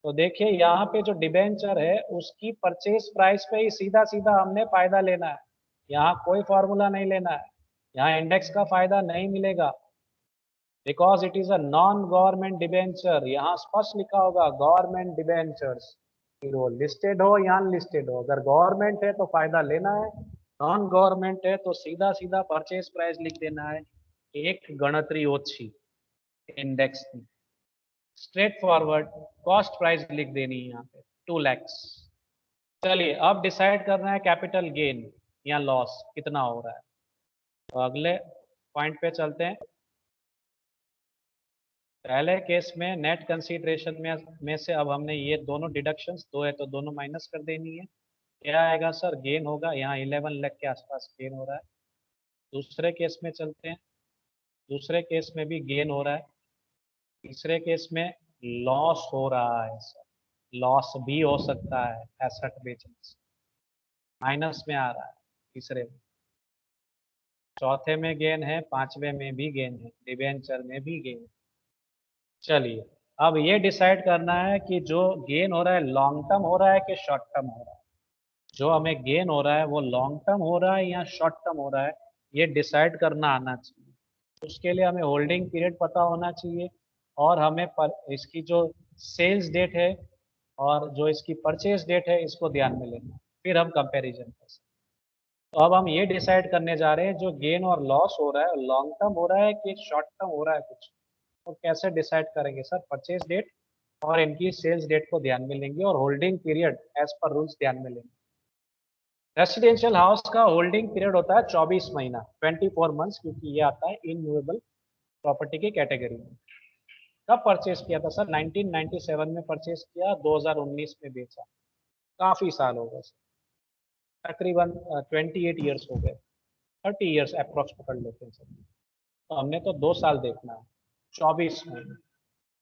तो देखिए यहाँ पे जो डिबेंचर है उसकी परचेज प्राइस पे ही सीधा सीधा हमने फायदा लेना है, यहाँ कोई फॉर्मूला नहीं लेना है, यहाँ इंडेक्स का फायदा नहीं मिलेगा, because it is a non government debenture. यहाँ स्पष्ट लिखा होगा गवर्नमेंट डिबेंचर्स, फिर वो लिस्टेड हो या अनलिस्टेड हो। अगर गवर्नमेंट है तो फायदा लेना है, नॉन गवर्नमेंट है तो सीधा सीधा परचेज प्राइस लिख देना है, एक गणतरी ओछी इंडेक्स की, स्ट्रेट फॉरवर्ड कॉस्ट प्राइस लिख देनी है यहाँ पे 2 lakhs। चलिए अब डिसाइड करना है कैपिटल गेन या लॉस कितना हो रहा है। तो अगले पॉइंट पे चलते हैं। पहले केस में नेट कंसीडरेशन में से अब हमने ये दोनों डिडक्शंस, दो है तो दोनों माइनस कर देनी है। क्या आएगा सर, गेन होगा, यहाँ 11 लाख के आसपास गेन हो रहा है। दूसरे केस में चलते हैं, दूसरे केस में भी गेन हो रहा है। तीसरे केस में लॉस हो रहा है सर, लॉस भी हो सकता है एसेट बेचने से, माइनस में आ रहा है तीसरे में। चौथे में गेन है, पांचवे में भी गेन है, डिबेंचर में भी गेन है। चलिए अब ये डिसाइड करना है कि जो गेन हो रहा है लॉन्ग टर्म हो रहा है कि शॉर्ट टर्म हो रहा है। जो हमें गेन हो रहा है वो लॉन्ग टर्म हो रहा है या शॉर्ट टर्म हो रहा है, ये डिसाइड करना आना चाहिए। उसके लिए हमें होल्डिंग पीरियड पता होना चाहिए, और हमें इसकी जो सेल्स डेट है और जो इसकी परचेज डेट है इसको ध्यान में लेना, फिर हम कंपैरिजन कर सकते हैं। तो अब हम ये डिसाइड करने जा रहे हैं जो गेन और लॉस हो रहा है लॉन्ग टर्म हो रहा है कि शॉर्ट टर्म हो रहा है कुछ। तो कैसे डिसाइड करेंगे सर, परचेज डेट और इनकी सेल्स डेट को ध्यान में लेंगे और holding period as per rules ध्यान में लेंगे। रेसिडेंशियल हाउस का होल्डिंग पीरियड होता है 24 महीना, 24 मंथ्स, क्योंकि ये आता है इनमूवेबल प्रॉपर्टी की कैटेगरी में। कब परचेज किया था सर, 1997 में परचेज किया, 2019 में बेचा, काफी साल हो गए, तकरीबन 28 ईयर्स हो गए, 30 ईयर्स अप्रोक्स पकड़ लेते हैं सर। तो हमने तो 2 साल देखना है, 24 महीने।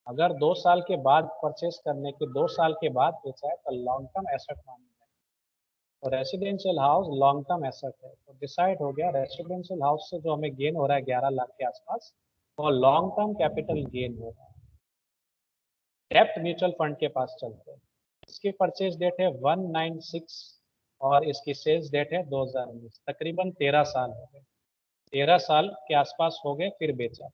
अगर 2 साल के बाद परचेज करने के 2 साल के बाद बेचा है तो लॉन्ग टर्म एसेट माना जाएगा। तो residential house long term asset है, तो डिसाइड हो गया रेसिडेंशियल हाउस से जो हमें गेन हो रहा है 11 लाख के आसपास, वो लॉन्ग टर्म कैपिटल गेन हो रहा है। डेप्थ म्यूचुअल फंड के पास चलते हैं। इसकी परचेज डेट है 196 और इसकी सेल्स डेट है 2019, तकरीबन 13 साल हो गए, 13 साल के आसपास हो गए फिर बेचा।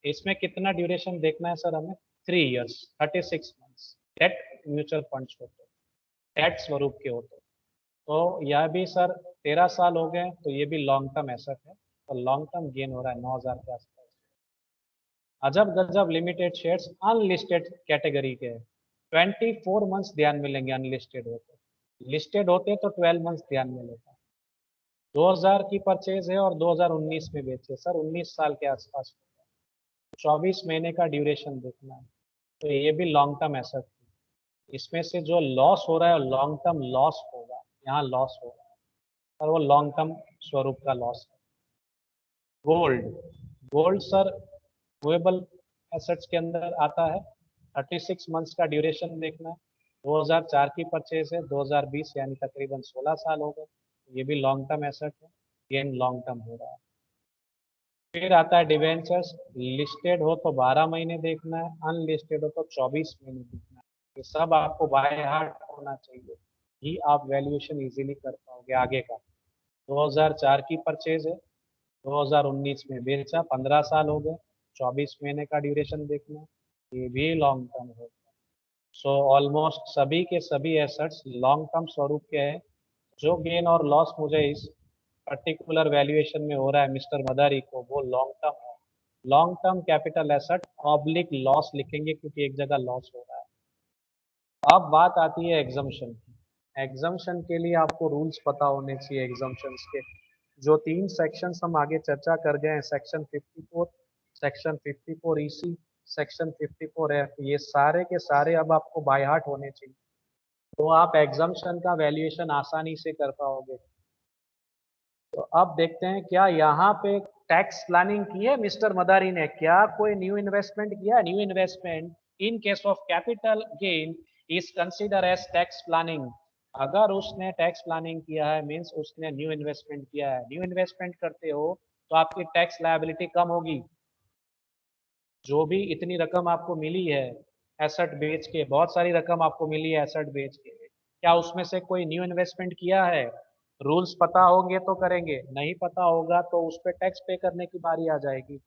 इसमें कितना ड्यूरेशन देखना है सर हमें, 3 years, 36 months. Debt mutual funds होते, डेट स्वरूप के होते, तो यह भी सर 13 साल हो गए, तो ये भी लॉन्ग टर्म एसेट है, तो लॉन्ग टर्म गेन हो रहा है 9,000 के आसपास। अजब गजब लिमिटेड शेयर्स अनलिस्टेड कैटेगरी के हैं, 24 मंथ्स ध्यान में लेंगे अनलिस्टेड होते, लिस्टेड होते तो 12 मंथ्स ध्यान में लेता। 2000 की परचेज है और 2019 में बेचे सर, 19 साल के आसपास, 24 महीने का ड्यूरेशन देखना है, तो ये भी लॉन्ग टर्म एसेट है। इसमें से जो लॉस हो रहा है लॉन्ग टर्म लॉस होगा, यहाँ लॉस हो रहा है और वो लॉन्ग टर्म स्वरूप का लॉस है। Gold, gold sir movable assets के अंदर आता है, 36 मंथ्स का ड्यूरेशन देखना है, 2004 की परचेज है, 2020 यानी तकरीबन 16 साल हो गए, ये भी लॉन्ग टर्म एसेट है, गेन लॉन्ग टर्म हो रहा है। फिर आता है डिवेंचर्स, लिस्टेड हो तो 12 महीने देखना है, अनलिस्टेड हो तो 24 महीने देखना है। ये सब आपको बाय हार्ट होना चाहिए, ही आप वैल्यूएशन इजीली कर पाओगे आगे का। 2004 की परचेज है, 2019 में बेचा, 15 साल हो गए, 24 महीने का ड्यूरेशन देखना है, ये भी लॉन्ग टर्म होगा। सो ऑलमोस्ट सभी के सभी एसेट्स लॉन्ग टर्म स्वरूप के हैं। जो गेन और लॉस मुझे इस पर्टिकुलर वैल्यूएशन में हो रहा है मिस्टर मदारी को, वो लॉन्ग टर्म है। Long term capital asset oblique loss लिखेंगे क्योंकि एक जगह लॉस हो रहा है। अब बात आती है एग्जम्पशन की। एग्जम्पशन के लिए आपको रूल्स पता होने चाहिए एग्जम्पशंस के। जो 3 सेक्शंस हम आगे चर्चा कर गए हैं, section 54, section 54 EC, section 54 F, ये सारे के सारे अब आपको बाय हार्ट होने चाहिए, तो आप एग्जम्पशन का वैल्यूएशन आसानी से कर पाओगे। तो अब देखते हैं क्या यहाँ पे टैक्स प्लानिंग की है मिस्टर मदारी ने, क्या कोई न्यू इन्वेस्टमेंट किया? New investment in case of capital gain is consider as tax planning. अगर उसने टैक्स प्लानिंग किया है मींस उसने न्यू इन्वेस्टमेंट किया है। न्यू इन्वेस्टमेंट करते हो तो आपकी टैक्स लायबिलिटी कम होगी। जो भी इतनी रकम आपको मिली है एसेट बेच के, बहुत सारी रकम आपको मिली है एसेट बेच के, क्या उसमें से कोई न्यू इन्वेस्टमेंट किया है? रूल्स पता होंगे तो करेंगे, नहीं पता होगा तो उस पर टैक्स पे करने की बारी आ जाएगी।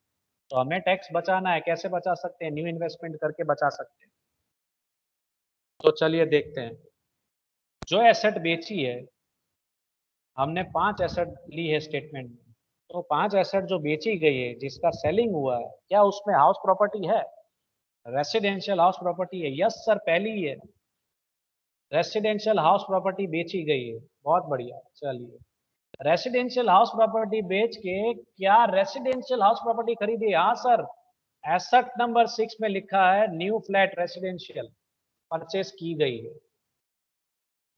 तो हमें टैक्स बचाना है, कैसे बचा सकते हैं? न्यू इन्वेस्टमेंट करके बचा सकते हैं। तो चलिए देखते हैं। जो एसेट बेची है, हमने 5 एसेट ली है स्टेटमेंट में, तो 5 एसेट जो बेची गई है जिसका सेलिंग हुआ है, क्या उसमें हाउस प्रॉपर्टी है? रेसिडेंशियल हाउस प्रॉपर्टी है? यस सर, पहली है रेसिडेंशियल हाउस प्रॉपर्टी बेची गई है। बहुत बढ़िया। चलिए, रेसिडेंशियल हाउस प्रॉपर्टी बेच के क्या रेसिडेंशियल हाउस प्रॉपर्टी खरीदी? हाँ सर, एसेट नंबर 6 में लिखा है न्यू फ्लैट रेसिडेंशियल परचेस की गई है।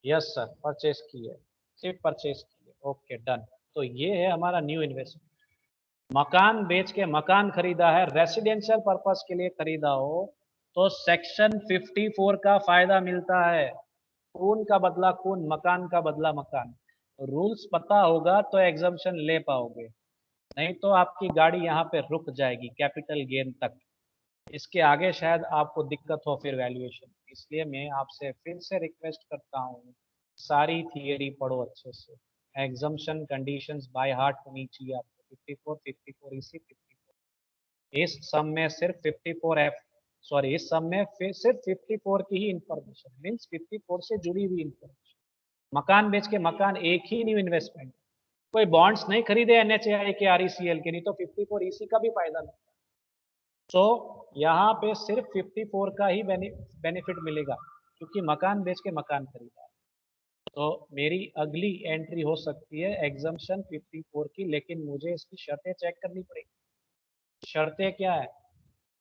यस सर, परचेस की है, सिर्फ परचेस की है। Okay done. तो ये है हमारा न्यू इन्वेस्टमेंट। मकान बेच के मकान खरीदा है, रेसिडेंशियल पर्पस के लिए खरीदा हो तो सेक्शन 54 का फायदा मिलता है। खून का बदला खून, मकान का बदला मकान। रूल्स पता होगा तो एग्जम्पशन ले पाओगे, नहीं तो आपकी गाड़ी यहाँ पे रुक जाएगी कैपिटल गेन तक। इसके आगे शायद आपको दिक्कत हो फिर वैल्यूएशन। इसलिए मैं आपसे फिर से रिक्वेस्ट करता हूँ, सारी थियरी पढ़ो अच्छे से। एग्जम्पशन कंडीशंस बाय हार्ट होनी चाहिए आपको। 54, 54 इसी 54, इस सम में सिर्फ 54 एफ, सॉरी इस सम में सिर्फ 54 की ही इंफॉर्मेशन, मीन्स 54 से जुड़ी हुई इंफॉर्मेशन। मकान बेच के मकान एक ही न्यू इन्वेस्टमेंट, कोई बॉन्ड्स नहीं खरीदे एनएचएआई के, आरईसीएल के, नहीं तो 54 इसी का भी फायदा नहीं। तो यहाँ पे सिर्फ 54 का ही बेनिफिट मिलेगा क्योंकि मकान बेच के मकान खरीदा है। तो मेरी अगली एंट्री हो सकती है एग्जम्पशन 54 की, लेकिन मुझे इसकी शर्तें चेक करनी पड़ेगी। शर्तें क्या है?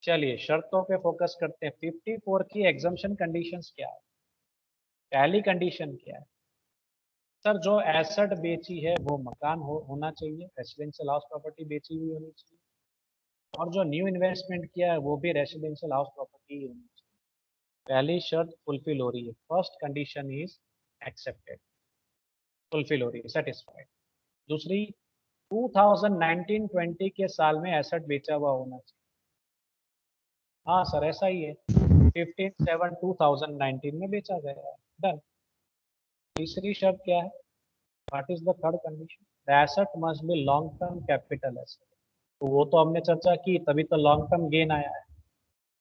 चलिए शर्तों पे फोकस करते हैं। 54 की एग्जम्पशन कंडीशंस क्या है? पहली कंडीशन क्या है सर? जो एसेट बेची है वो मकान होना चाहिए, रेसिडेंशियल हाउस प्रॉपर्टी बेची हुई होनी चाहिए, और जो न्यू इन्वेस्टमेंट किया है वो भी रेसिडेंशियल हाउस प्रॉपर्टी ही होनी चाहिए। पहली शर्त फुलफिल हो रही है, first condition is accepted, fulfil हो रही है, सेटिस्फाइड। दूसरी, 2019-20 के साल में एसेट बेचा हुआ होना चाहिए। हाँ सर ऐसा ही है, 15/7/2019 में बेचा गया है। डन। तीसरी शर्त क्या है? What is the third condition? The asset must be long term capital asset. तो वो तो हमने चर्चा की, तभी तो लॉन्ग टर्म गेन आया है।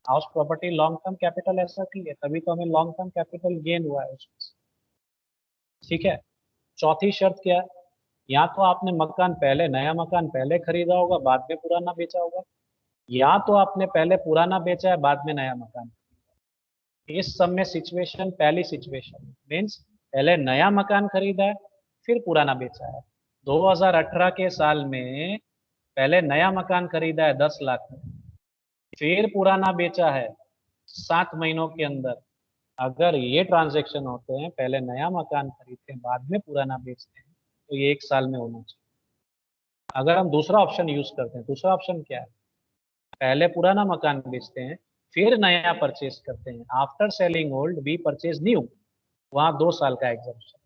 House property long term capital asset ही है, तभी तो हमें लॉन्ग टर्म कैपिटल गेन हुआ है उसमें से। ठीक है। चौथी शर्त क्या है? या तो आपने मकान पहले, नया मकान पहले खरीदा होगा बाद में पुराना बेचा होगा, या तो आपने पहले पुराना बेचा है बाद में नया मकान। इस सब में सिचुएशन, पहली सिचुएशन मीन्स पहले नया मकान खरीदा है फिर पुराना बेचा है। 2018 के साल में पहले नया मकान खरीदा है 10 लाख में, फिर पुराना बेचा है 7 महीनों के अंदर। अगर ये ट्रांजैक्शन होते हैं, पहले नया मकान खरीदते हैं बाद में पुराना बेचते हैं, तो ये 1 साल में होना चाहिए। अगर हम दूसरा ऑप्शन यूज करते हैं, दूसरा ऑप्शन क्या है? पहले पुराना मकान बेचते हैं फिर नया परचेज करते हैं, after selling old we purchase new, वहाँ 2 साल का एग्जाम्पशन,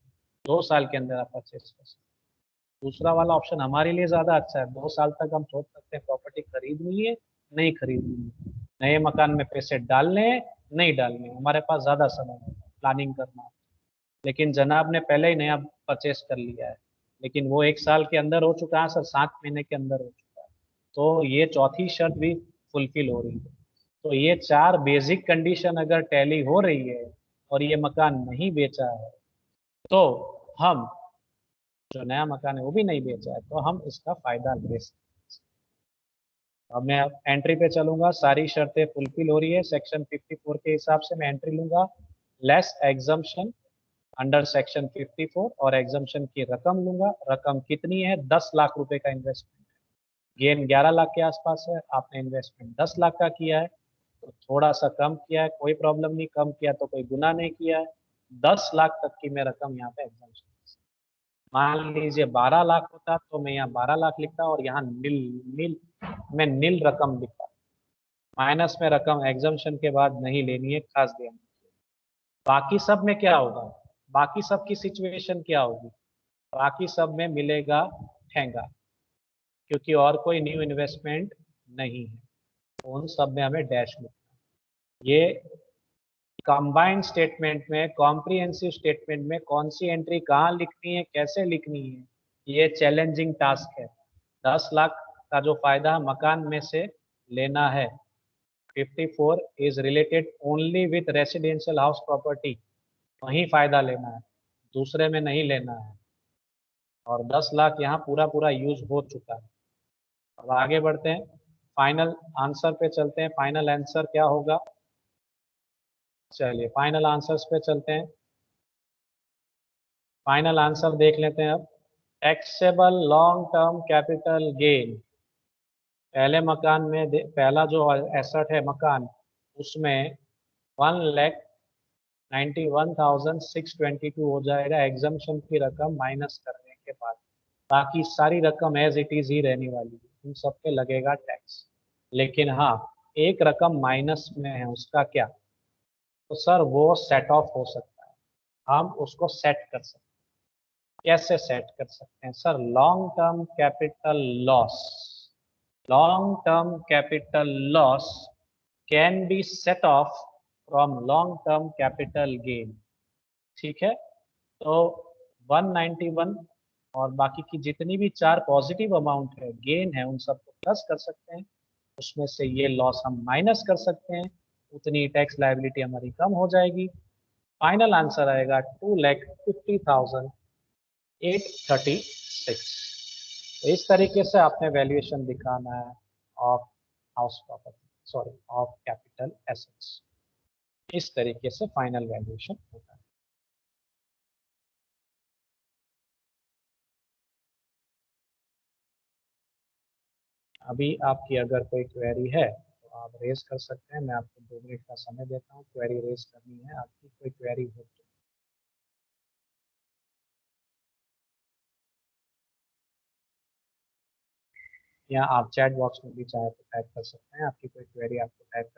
2 साल के अंदर आप परचेज कर सकते हैं। दूसरा वाला ऑप्शन हमारे लिए ज्यादा अच्छा है, 2 साल तक हम सोच सकते हैं प्रॉपर्टी खरीदनी है नहीं खरीदनी है, नए मकान में पैसे डालने हैं नहीं डालने, हमारे पास ज्यादा समय है प्लानिंग करना। लेकिन जनाब ने पहले ही नया परचेस कर लिया है, लेकिन वो 1 साल के अंदर हो चुका है सर, 7 महीने के अंदर हो चुका है, तो ये चौथी शर्त भी फुलफिल हो रही है। तो ये 4 बेसिक कंडीशन अगर टैली हो रही है और ये मकान नहीं बेचा है, तो हम जो नया मकान है वो भी नहीं बेचा है, तो हम इसका फायदा ले सकते हैं। अब मैं एंट्री पे चलूंगा, सारी शर्तें फुलफिल हो रही है सेक्शन 54 के हिसाब से मैं एंट्री लूंगा। लेस एग्जम्पशन अंडर सेक्शन 54 और एग्जम्पशन की रकम लूंगा। रकम कितनी है? 10 लाख रुपए का इन्वेस्टमेंट। गेन 11 लाख के आसपास है, आपने इन्वेस्टमेंट 10 लाख का किया है, तो थोड़ा सा कम किया है, कोई प्रॉब्लम नहीं, कम किया तो कोई गुनाह नहीं किया है। 10 लाख तक की मैं रकम यहाँ पे एग्जाम्पशन। मान लीजिए 12 लाख होता तो मैं यहाँ 12 लाख लिखता और यहाँ नील नील मैं नील रकम लिखता। माइनस में रकम एग्जाम्पशन के बाद नहीं लेनी है, खास ध्यान। बाकी सब में क्या होगा? बाकी सब की सिचुएशन क्या होगी? बाकी सब में मिलेगा ठेंगा, क्योंकि और कोई न्यू इन्वेस्टमेंट नहीं है, उन सब में हमें डैश लिखना है। ये कंबाइंड स्टेटमेंट में, कॉम्प्रिहेंसिव स्टेटमेंट में कौन सी एंट्री कहाँ लिखनी है, कैसे लिखनी है, ये चैलेंजिंग टास्क है। 10 लाख का जो फायदा मकान में से लेना है, 54 is related only with residential house property, वहीं फायदा लेना है, दूसरे में नहीं लेना है। और 10 लाख यहाँ पूरा पूरा यूज हो चुका है। अब आगे बढ़ते हैं, फाइनल आंसर पे चलते हैं। फाइनल आंसर क्या होगा? चलिए फाइनल आंसर्स पे चलते हैं। फाइनल आंसर देख लेते हैं अब। Taxable long term capital gain, पहले मकान में पहला जो एसेट है मकान, उसमें 1,91,622 हो जाएगा एग्जम्पशन की रकम माइनस करने के बाद। बाकी सारी रकम एज इट इज ही रहने वाली है, उन सब पे लगेगा टैक्स। लेकिन हाँ, एक रकम माइनस में है, उसका क्या? तो सर वो सेट ऑफ हो सकता है, हम उसको सेट कर सकते हैं। कैसे सेट कर सकते हैं sir? Long term capital loss, long term capital loss can be set of from long term capital gain. ठीक है, तो 191 और बाकी की जितनी भी चार पॉजिटिव अमाउंट है, गेन है, उन सबको प्लस कर सकते हैं, उसमें से ये लॉस हम माइनस कर सकते हैं, उतनी टैक्स लायबिलिटी हमारी कम हो जाएगी। फाइनल आंसर आएगा 2,50,836। तो इस तरीके से आपने वैल्यूएशन दिखाना है of house property, sorry of capital assets. इस तरीके से फाइनल वैल्यूएशन होता है। अभी आपकी अगर कोई क्वेरी है तो आप रेज कर सकते हैं, मैं आपको 2 मिनट का समय देता हूँ क्वेरी रेज करनी है आपकी, कोई क्वेरी हो तो। या आप चैट बॉक्स में भी चाहे तो टाइप कर सकते हैं, आपकी कोई क्वेरी आपको टाइप